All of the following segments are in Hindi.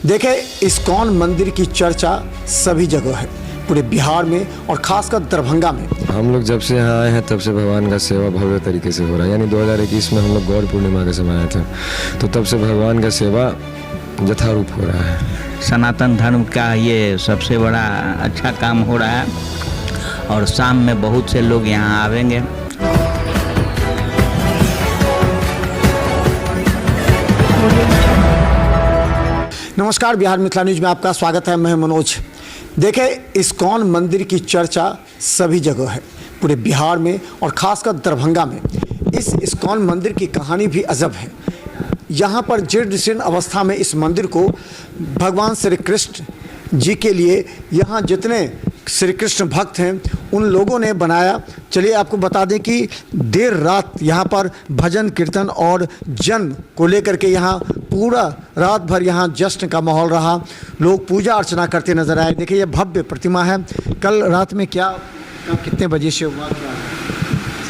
देखें, इस्कॉन मंदिर की चर्चा सभी जगह है, पूरे बिहार में और खासकर दरभंगा में। हम लोग जब से यहाँ आए हैं तब से भगवान का सेवा भव्य तरीके से हो रहा है। यानी 2021 में हम लोग गौर पूर्णिमा के समय आए थे, तो तब से भगवान का सेवा यथारूप हो रहा है। सनातन धर्म का ये सबसे बड़ा अच्छा काम हो रहा है और शाम में बहुत से लोग यहाँ आवेंगे। नमस्कार, बिहार मिथिला न्यूज में आपका स्वागत है। मैं मनोज। देखें, इस्कॉन मंदिर की चर्चा सभी जगह है, पूरे बिहार में और खासकर दरभंगा में। इस इस्कॉन मंदिर की कहानी भी अजब है। यहाँ पर जीर्ण अवस्था में इस मंदिर को भगवान श्री कृष्ण जी के लिए यहाँ जितने श्री कृष्ण भक्त हैं उन लोगों ने बनाया। चलिए आपको बता दें कि देर रात यहाँ पर भजन कीर्तन और जन्म को लेकर के यहाँ पूरा रात भर यहाँ जश्न का माहौल रहा। लोग पूजा अर्चना करते नजर आए। देखिए, ये भव्य प्रतिमा है। कल रात में क्या कितने बजे से हुआ?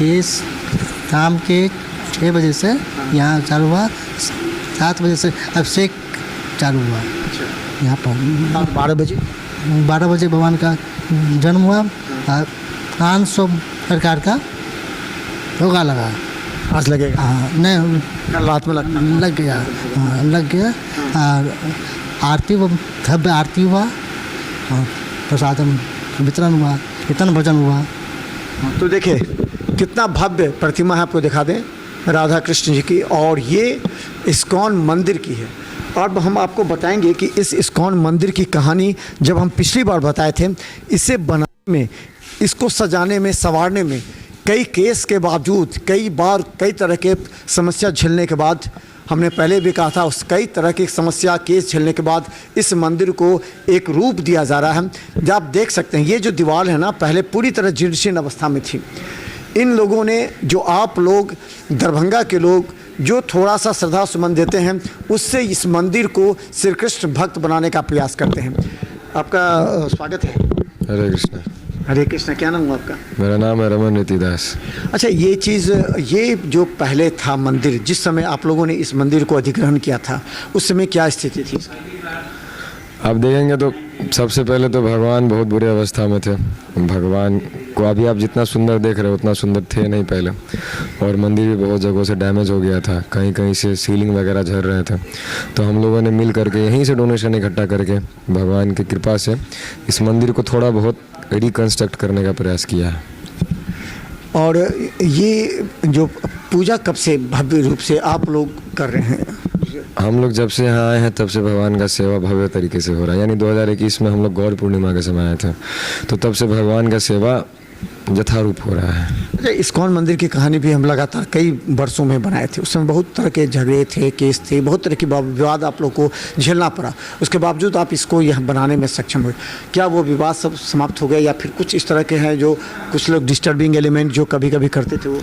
ये शाम के 6 बजे से यहाँ चालू हुआ, 7 बजे से अभिषेक चालू हुआ। यहाँ पर 12 बजे भगवान का जन्म हुआ और 500 प्रकार का होगा लगा। आज लगेगा? हाँ, नहीं कल रात में लग गया। हाँ, लग गया। और आरती भव्य आरती हुआ और प्रसाद वितरण हुआ, कीर्तन भजन हुआ। तो देखिए कितना भव्य प्रतिमा है, आपको दिखा दें, राधा कृष्ण जी की, और ये इस्कॉन मंदिर की है। और हम आपको बताएंगे कि इस इस्कॉन मंदिर की कहानी जब हम पिछली बार बताए थे, इसे बनाने में, इसको सजाने में, संवारने में कई केस के बावजूद, कई बार कई तरह के समस्या झेलने के बाद, हमने पहले भी कहा था, उस कई तरह की समस्या केस झेलने के बाद इस मंदिर को एक रूप दिया जा रहा है। जब आप देख सकते हैं, ये जो दीवार है ना, पहले पूरी तरह जीर्ण अवस्था में थी। इन लोगों ने, जो आप लोग दरभंगा के लोग जो थोड़ा सा श्रद्धा सुमन देते हैं, उससे इस मंदिर को श्री कृष्ण भक्त बनाने का प्रयास करते हैं। आपका स्वागत है। हरे कृष्ण। हरे कृष्ण। क्या नाम हुआ आपका? मेरा नाम है रमन नीतिदास। अच्छा, ये चीज़, ये जो पहले था मंदिर, जिस समय आप लोगों ने इस मंदिर को अधिग्रहण किया था, उस समय क्या स्थिति थी? आप देखेंगे तो सबसे पहले तो भगवान बहुत बुरी अवस्था में थे। भगवान को अभी आप जितना सुंदर देख रहे हो उतना सुंदर थे नहीं पहले, और मंदिर भी बहुत जगहों से डैमेज हो गया था, कहीं कहीं से सीलिंग वगैरह झड़ रहे थे। तो हम लोगों ने मिल करके यहीं से डोनेशन इकट्ठा करके भगवान की कृपा से इस मंदिर को थोड़ा बहुत रिकन्स्ट्रक्ट करने का प्रयास किया है। और ये जो पूजा कब से भव्य रूप से आप लोग कर रहे हैं? हम लोग जब से यहाँ आए हैं तब से भगवान का सेवा भव्य तरीके से हो रहा है। यानी 2021 में हम लोग गौर पूर्णिमा के समय आए थे, तो तब से भगवान का सेवा यथारूप हो रहा है। अच्छा, इस्कॉन मंदिर की कहानी भी हम लगातार कई वर्षों में बनाए थे। उस समय बहुत तरह के झगड़े थे, केस थे, बहुत तरह के विवाद आप लोग को झेलना पड़ा। उसके बावजूद आप इसको यहाँ बनाने में सक्षम हुए। क्या वो विवाद सब समाप्त हो गए, या फिर कुछ इस तरह के हैं जो कुछ लोग डिस्टर्बिंग एलिमेंट जो कभी कभी करते थे वो?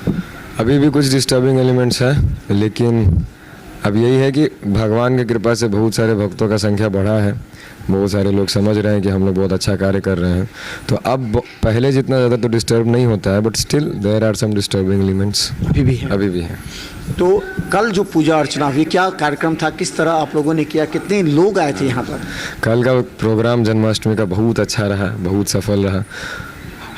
अभी भी कुछ डिस्टर्बिंग एलिमेंट्स हैं, लेकिन अब यही है कि भगवान की कृपा से बहुत सारे भक्तों का संख्या बढ़ा है। बहुत सारे लोग समझ रहे हैं कि हम लोग बहुत अच्छा कार्य कर रहे हैं, तो अब पहले जितना ज़्यादा तो डिस्टर्ब नहीं होता है, but still there are some disturbing elements अभी भी है। तो कल जो पूजा अर्चना हुई, क्या कार्यक्रम था, किस तरह आप लोगों ने किया, कितने लोग आए थे यहाँ पर? कल का प्रोग्राम जन्माष्टमी का बहुत अच्छा रहा, बहुत सफल रहा।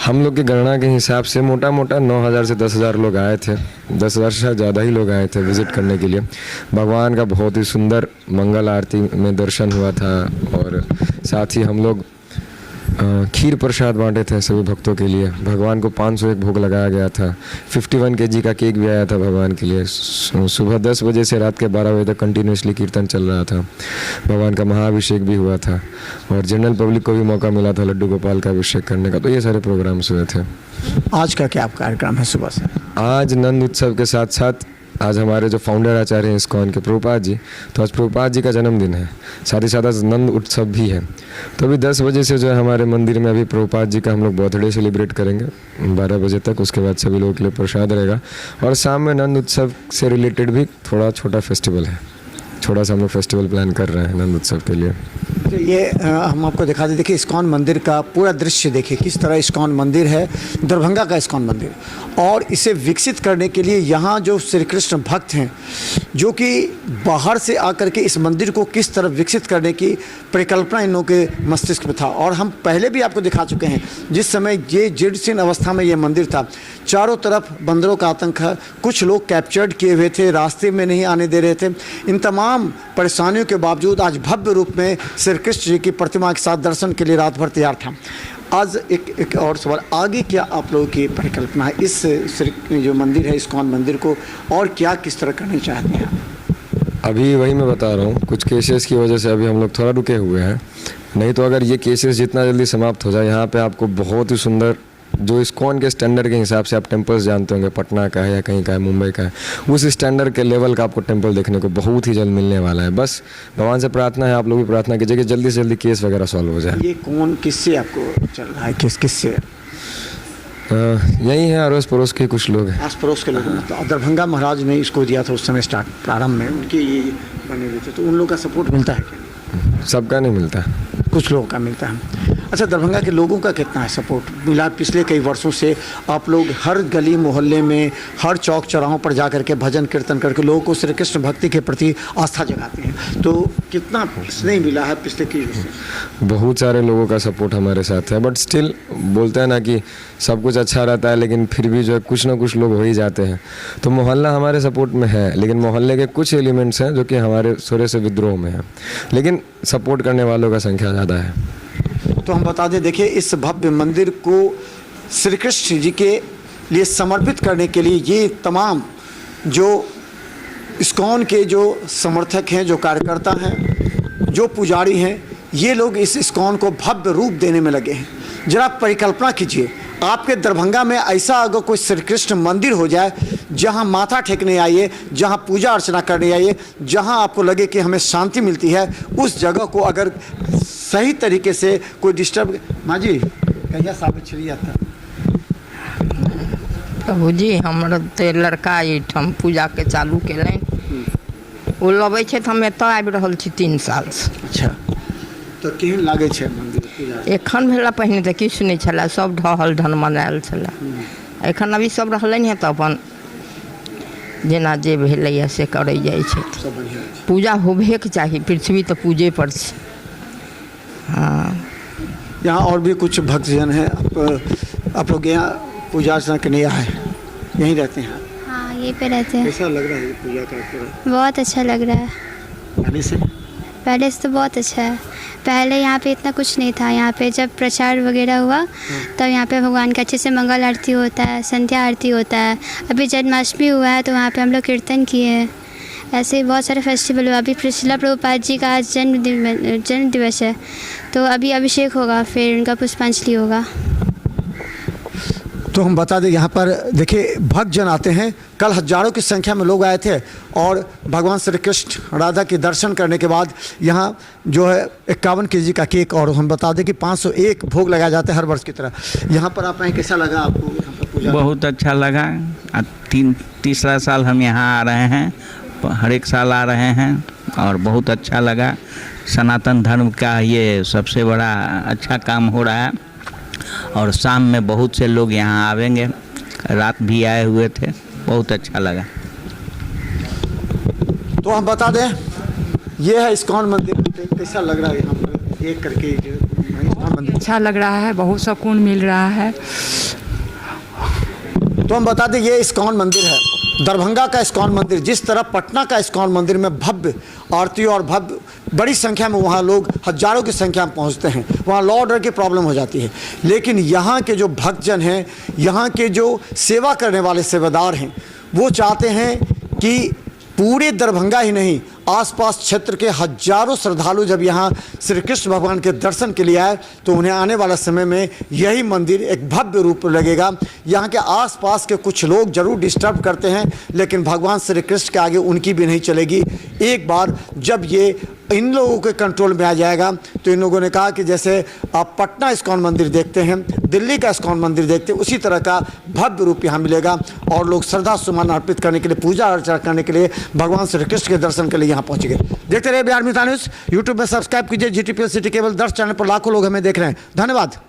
हम लोग की गणना के हिसाब से मोटा 9,000 से 10,000 लोग आए थे। 10,000 से ज़्यादा ही लोग आए थे विज़िट करने के लिए। भगवान का बहुत ही सुंदर मंगल आरती में दर्शन हुआ था, और साथ ही हम लोग खीर प्रसाद बांटे थे सभी भक्तों के लिए। भगवान को 501 भोग लगाया गया था। 51 kg का केक भी आया था भगवान के लिए। सुबह 10 बजे से रात के 12 बजे तक कंटिन्यूसली कीर्तन चल रहा था। भगवान का महाअभिषेक भी हुआ था, और जनरल पब्लिक को भी मौका मिला था लड्डू गोपाल का अभिषेक करने का। तो ये सारे प्रोग्राम्स हुए थे। आज का क्या कार्यक्रम है सुबह से? आज नंद उत्सव के साथ साथ आज हमारे जो फाउंडर आचार्य हैं इस्कॉन के, प्रभुपाद जी, तो आज प्रभुपाद जी का जन्मदिन है। साथ ही साथ आज नंद उत्सव भी है। तो अभी 10 बजे से जो है हमारे मंदिर में अभी प्रभुपाद जी का हम लोग बर्थडे सेलिब्रेट करेंगे 12 बजे तक। उसके बाद सभी लोगों के लिए प्रसाद रहेगा, और शाम में नंद उत्सव से रिलेटेड भी थोड़ा छोटा फेस्टिवल है। छोटा सा हम लोग फेस्टिवल प्लान कर रहे हैं नंद उत्सव के लिए। तो ये हम आपको दिखा दें, देखिए इस्कॉन मंदिर का पूरा दृश्य देखिए, किस तरह इस्कॉन मंदिर है, दरभंगा का इस्कॉन मंदिर। और इसे विकसित करने के लिए यहाँ जो श्री कृष्ण भक्त हैं, जो कि बाहर से आकर के इस मंदिर को किस तरह विकसित करने की परिकल्पना इन लोगों के मस्तिष्क में था। और हम पहले भी आपको दिखा चुके हैं, जिस समय ये जीर्णशीर्ण अवस्था में ये मंदिर था, चारों तरफ बंदरों का आतंक है, कुछ लोग कैप्चर्ड किए हुए थे, रास्ते में नहीं आने दे रहे थे। इन तमाम परेशानियों के बावजूद आज भव्य रूप में श्री कृष्ण जी की प्रतिमा के साथ दर्शन के लिए रात भर तैयार था। आज एक और सवाल, आगे क्या आप लोगों की परिकल्पना है इस जो मंदिर है इस्कॉन मंदिर को, और क्या किस तरह करना चाहते हैं आप? अभी वही मैं बता रहा हूँ, कुछ केसेस की वजह से अभी हम लोग थोड़ा रुके हुए हैं। नहीं तो अगर ये केसेस जितना जल्दी समाप्त हो जाए, यहाँ पे आपको बहुत ही सुंदर जो इस्कॉन के स्टैंडर्ड के हिसाब से आप टेम्पल्स जानते होंगे, पटना का है या कहीं का है, मुंबई का है, उस स्टैंडर्ड के लेवल का आपको टेम्पल देखने को बहुत ही जल्द मिलने वाला है। बस भगवान से प्रार्थना है, आप लोग भी प्रार्थना कीजिए कि जल्दी से जल्दी केस वगैरह सॉल्व हो जाए। ये कौन किससे आपको चल रहा है, किससे? यही है अड़ोस पड़ोस के कुछ लोग हैं। आस पड़ोस के लोग, मतलब दरभंगा महाराज ने इसको दिया था उस समय स्टार्ट प्रारंभ में, उनके ये बने हुए थे, तो उन लोगों का सपोर्ट मिलता है क्या? सबका नहीं मिलता, कुछ लोगों का मिलता है। अच्छा, दरभंगा के लोगों का कितना है सपोर्ट मिला? पिछले कई वर्षों से आप लोग हर गली मोहल्ले में, हर चौक चौराहों पर जा करके भजन कीर्तन करके लोगों को श्री कृष्ण भक्ति के प्रति आस्था जगाते हैं, तो कितना स्नेह मिला है पिछले कई वर्षों? बहुत सारे लोगों का सपोर्ट हमारे साथ है, बट स्टिल बोलते हैं ना कि सब कुछ अच्छा रहता है, लेकिन फिर भी जो है कुछ ना कुछ लोग हो ही जाते हैं। तो मोहल्ला हमारे सपोर्ट में है, लेकिन मोहल्ले के कुछ एलिमेंट्स हैं जो कि हमारे थोड़े से विद्रोह में हैं, लेकिन सपोर्ट करने वालों का संख्या ज़्यादा है। तो हम बता दें, देखिए इस भव्य मंदिर को श्री कृष्ण जी के लिए समर्पित करने के लिए ये तमाम जो इस्कॉन के जो समर्थक हैं, जो कार्यकर्ता हैं, जो पुजारी हैं, ये लोग इस इस्कॉन को भव्य रूप देने में लगे हैं। जरा परिकल्पना कीजिए, आपके दरभंगा में ऐसा अगर कोई श्री कृष्ण मंदिर हो जाए, जहां माथा टेकने आइए, जहां पूजा अर्चना करने आइए, जहां आपको लगे कि हमें शांति मिलती है, उस जगह को अगर सही तरीके से कोई डिस्टर्ब, माँ जी कहिया साबित चली जाता? प्रभु जी, हमारा तो लड़का एहिठाम पूजा के चालू केलनि, ओ लबै छै, हम एतऽ आबि रहल छी 3 साल से। अच्छा, तो केहन लागै छै मंदिर पूजा? एखन भेला, पहिने तऽ किछु नहि छलै, सब ढहल ढन मनायल छलै। एखन अभी सब रहलनि हैं तऽ अपन जेना जे भेलैए से करै जाइ छै। सब बढ़िया छै। पूजा होबेके चाही, पृथ्वी तऽ पूजे पर छै। हाँ, यहाँ और भी कुछ भक्तजन हैं, आप लोग यहाँ पूजा अर्चना करने आए, यहीं रहते हैं? हाँ, यहीं पे रहते हैं। कैसा लग रहा है पूजा का? बहुत अच्छा लग रहा है। पहले से तो बहुत अच्छा है। पहले यहाँ पे इतना कुछ नहीं था। यहाँ पे जब प्रचार वगैरह हुआ तब यहाँ पे भगवान का अच्छे से मंगल आरती होता है, संध्या आरती होता है। अभी जन्माष्टमी हुआ है तो वहाँ पे हम लोग कीर्तन किए हैं। ऐसे ही बहुत सारे फेस्टिवल हुआ। अभी श्रील प्रभुपाद जी का आज जन्म दिवस है, तो अभी अभिषेक होगा, फिर उनका पुष्पांजलि होगा। तो हम बता दें, यहाँ पर देखिए भक्तजन आते हैं, कल हजारों की संख्या में लोग आए थे और भगवान श्री कृष्ण राधा के दर्शन करने के बाद यहाँ जो है 51 kg का केक, और हम बता दें कि 501 भोग लगाया जाता है हर वर्ष की तरह। यहाँ पर आप आए, कैसा लगा आपको यहाँ पर पूजा? बहुत अच्छा लगा। तीसरा साल हम यहाँ आ रहे हैं, हर एक साल आ रहे हैं और बहुत अच्छा लगा। सनातन धर्म का ये सबसे बड़ा अच्छा काम हो रहा है और शाम में बहुत से लोग यहाँ आवेंगे, रात भी आए हुए थे, बहुत अच्छा लगा। तो हम बता दें, ये है इस्कॉन मंदिर। कैसा लग रहा है यहाँ पर देख करके? इस्कॉन मंदिर अच्छा लग रहा है, बहुत सुकून मिल रहा है। तो हम बता दें, ये इस्कॉन मंदिर है, दरभंगा का इस्कॉन मंदिर। जिस तरह पटना का इस्कॉन मंदिर में भव्य आरती और भव्य बड़ी संख्या में वहाँ लोग हजारों की संख्या में पहुँचते हैं, वहाँ लॉ ऑर्डर की प्रॉब्लम हो जाती है, लेकिन यहाँ के जो भक्तजन हैं, यहाँ के जो सेवा करने वाले सेवादार हैं, वो चाहते हैं कि पूरे दरभंगा ही नहीं, आसपास क्षेत्र के हजारों श्रद्धालु जब यहाँ श्री कृष्ण भगवान के दर्शन के लिए आए तो उन्हें आने वाला समय में यही मंदिर एक भव्य रूप लगेगा। यहाँ के आसपास के कुछ लोग जरूर डिस्टर्ब करते हैं, लेकिन भगवान श्री कृष्ण के आगे उनकी भी नहीं चलेगी। एक बार जब ये इन लोगों के कंट्रोल में आ जाएगा तो इन लोगों ने कहा कि जैसे आप पटना इस्कॉन मंदिर देखते हैं, दिल्ली का इस्कॉन मंदिर देखते हैं, उसी तरह का भव्य रूप यहाँ मिलेगा और लोग श्रद्धा सुमन अर्पित करने के लिए, पूजा अर्चना करने के लिए, भगवान श्री कृष्ण के दर्शन के लिए यहाँ पहुँच गए। देखते रहिए बिहार मित्र न्यूज़। यूट्यूब में सब्सक्राइब कीजिए, GTPL सिटी केबल 10 चैनल पर लाखों लोग हमें देख रहे हैं। धन्यवाद।